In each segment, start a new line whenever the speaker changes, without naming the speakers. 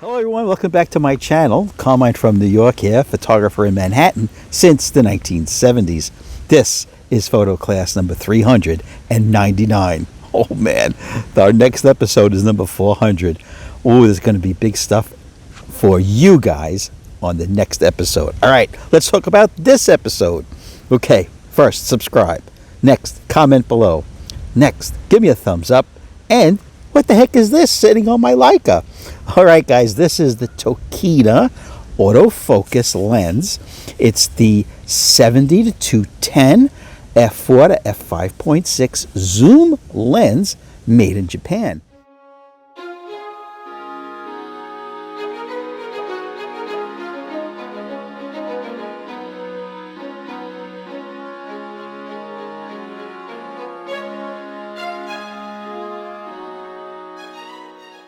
Hello everyone, welcome back to my channel. Carmine from New York here, photographer in Manhattan since the 1970s. This is photo class number 399. Oh man, our next episode is number 400. Oh, there's going to be big stuff for you guys on the next episode. All right, let's talk about this episode. Okay, first, subscribe. Next, comment below. Next, give me a thumbs up. And what the heck is this sitting on my Leica? All right, guys, this is the Tokina autofocus lens. It's the 70 to 210 f4 to f5.6 zoom lens made in Japan.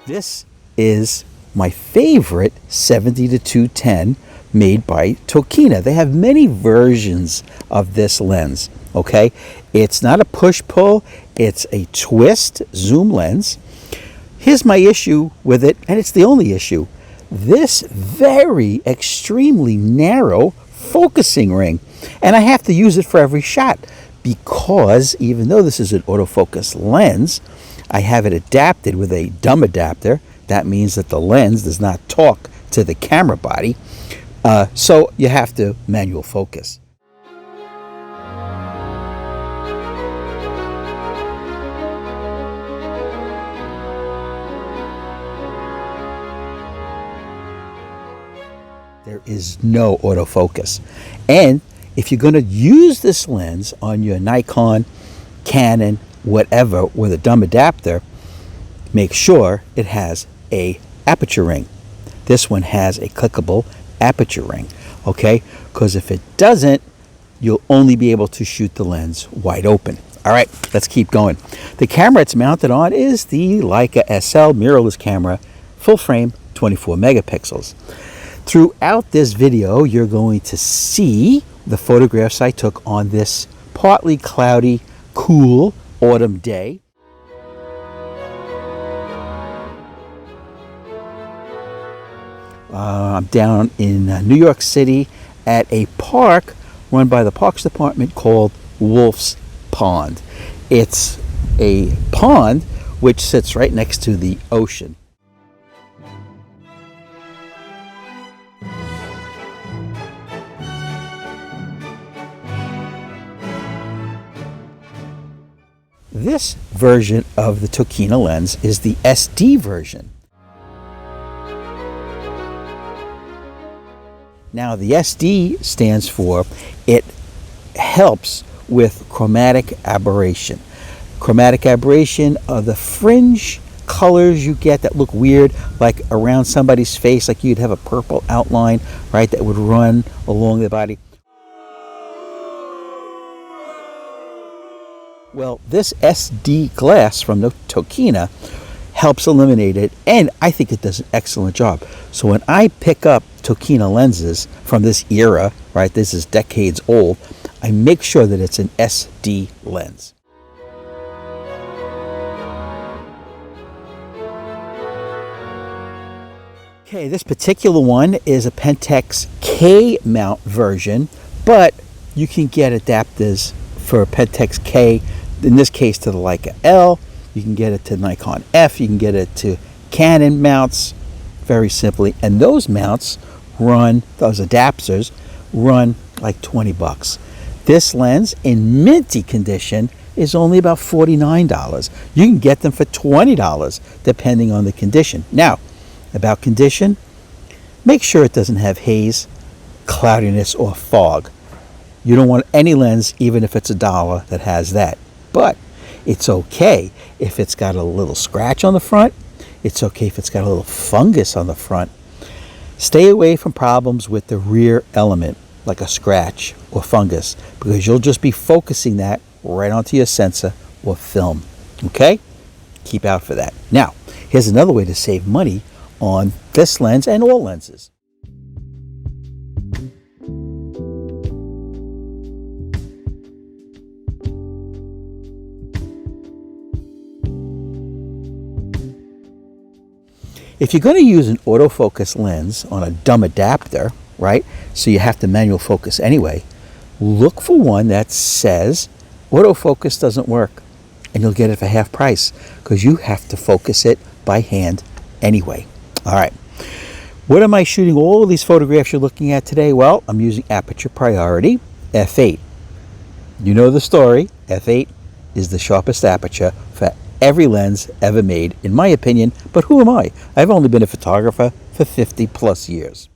This is my favorite 70 to 210 made by Tokina. They have many versions of this lens, okay? It's not a push-pull, it's a twist zoom lens. Here's my issue with it, and it's the only issue. This very extremely narrow focusing ring, and I have to use it for every shot because even though this is an autofocus lens, I have it adapted with a dumb adapter. That means that the lens does not talk to the camera body. So you have to manual focus. There is no autofocus. And if you're going to use this lens on your Nikon, Canon, whatever, with a dumb adapter, make sure it has a aperture ring. This one has a clickable aperture ring, okay? Because if it doesn't, you'll only be able to shoot the lens wide open. All right, let's keep going. The camera it's mounted on is the Leica SL mirrorless camera, full frame, 24 megapixels. Throughout this video, you're going to see the photographs I took on this partly cloudy, cool autumn day. I'm down in New York City at a park run by the Parks Department called Wolf's Pond. It's a pond which sits right next to the ocean. This version of the Tokina lens is the SD version. Now the SD stands for it helps with chromatic aberration. Chromatic aberration are the fringe colors you get that look weird, like around somebody's face, like you'd have a purple outline, right, that would run along the body. Well, this SD glass from the Tokina helps eliminate it, and I think it does an excellent job. So when I pick up Tokina lenses from this era, right, this is decades old, I make sure that it's an SD lens. Okay, this particular one is a Pentax K mount version, but you can get adapters for Pentax K, in this case to the Leica L. You can get it to Nikon F, you can get it to Canon mounts, very simply. And those mounts run, those adapters run like 20 bucks. This lens in minty condition is only about $49. You can get them for $20 depending on the condition. Now, about condition, make sure it doesn't have haze, cloudiness, or fog. You don't want any lens, even if it's $1, that has that. But it's okay if it's got a little scratch on the front. It's okay if it's got a little fungus on the front. Stay away from problems with the rear element, like a scratch or fungus, because you'll just be focusing that right onto your sensor or film. Okay? Keep out for that. Now, here's another way to save money on this lens and all lenses. If you're going to use an autofocus lens on a dumb adapter, right, so you have to manual focus anyway, look for one that says autofocus doesn't work, and you'll get it for half price because you have to focus it by hand anyway. All right. What am I shooting all of these photographs you're looking at today? Well, I'm using aperture priority f8. You know the story. f8 is the sharpest aperture for every lens ever made, in my opinion, but who am I? I've only been a photographer for 50 plus years.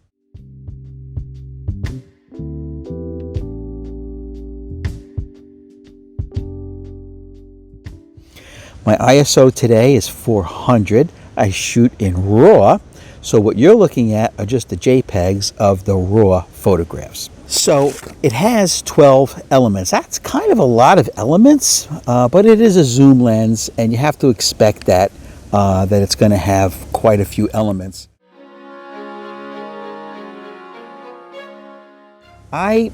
My ISO today is 400. I shoot in RAW, so what you're looking at are just the JPEGs of the RAW photographs. So it has 12 elements. That's kind of a lot of elements, but it is a zoom lens, and you have to expect that it's going to have quite a few elements. I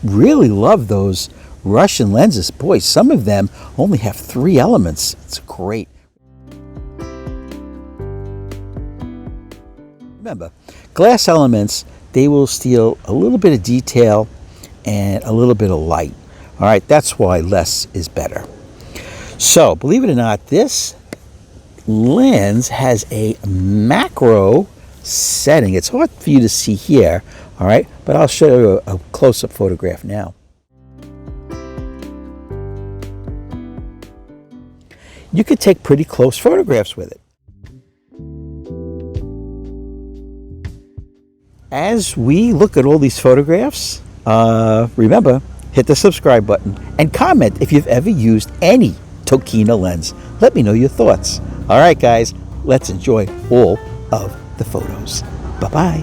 really love those Russian lenses. Boy, some of them only have 3 elements. It's great. Remember, glass elements, they will steal a little bit of detail and a little bit of light. All right, that's why less is better. So, believe it or not, this lens has a macro setting. It's hard for you to see here, all right, but I'll show you a close-up photograph now. You could take pretty close photographs with it. As we look at all these photographs, remember, hit the subscribe button and comment if you've ever used any Tokina lens. Let me know your thoughts. All right, guys, let's enjoy all of the photos. Bye-bye.